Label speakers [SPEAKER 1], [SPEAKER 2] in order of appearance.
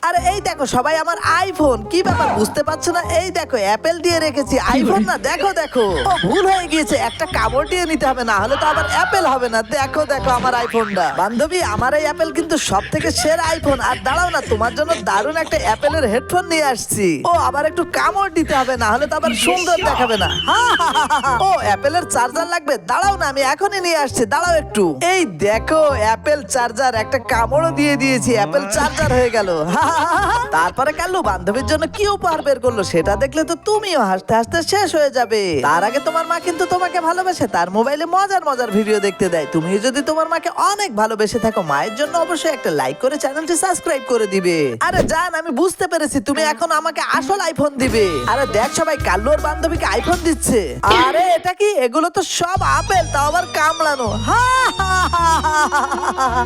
[SPEAKER 1] আরে এই দেখো সবাই আমার আইফোন, কি ব্যাপার বুঝতে পারছো না? এই দেখো অ্যাপেল দিয়ে রেখেছি, আইফোন না। দেখো দেখো, ও ভুল হয়ে গিয়েছে, একটা কামড় দিয়ে নিতে হবে, না হলে তো আবার অ্যাপেল হবে না। দেখো দেখো আমার আইফোনটা। বান্ধবী, আমার এই অ্যাপেল কিন্তু সব থেকে সেরা আইফোন। আর দাঁড়াও না, তোমার জন্য দারুণ একটা অ্যাপেলের হেডফোন নিয়ে আসছি। ও আবার একটু কামড় দিতে হবে, না হলে তো আবার সুন্দর দেখাবে না। ও অ্যাপেলের চার্জার লাগবে, দাঁড়াও না আমি এখনই নিয়ে আসছি, দাঁড়াও একটু। এই দেখো অ্যাপেল চার্জার, একটা কামড়ও দিয়ে দিয়েছি, অ্যাপেল চার্জার হয়ে গেল। তারপরে কাল্লু বান্ধবীর জন্য কি উপহার বের করলো সেটা দেখলে তো তুমিও হাসতে হাসতে শেষ হয়ে যাবে। তার আগে তোমার মা কিন্তু তোমাকে ভালোবাসে, তার মোবাইলে মজার মজার ভিডিও দেখতে দেয়। তুমি যদি তোমার মাকে অনেক ভালোবেসে থাকো, মায়ের জন্য অবশ্যই একটা লাইক করে চ্যানেলটি সাবস্ক্রাইব করে দিবে। আরে জান, আমি বুঝতে পেরেছি তুমি এখন আমাকে আসল আইফোন দিবে। আরে দেখ সবাই, কাল্লু ওর বান্ধবীকে আইফোন দিচ্ছে। আরে এটা কি? এগুলো তো সব আপেল, তাও আবার কামড়ানো। হা হা হা হা হা।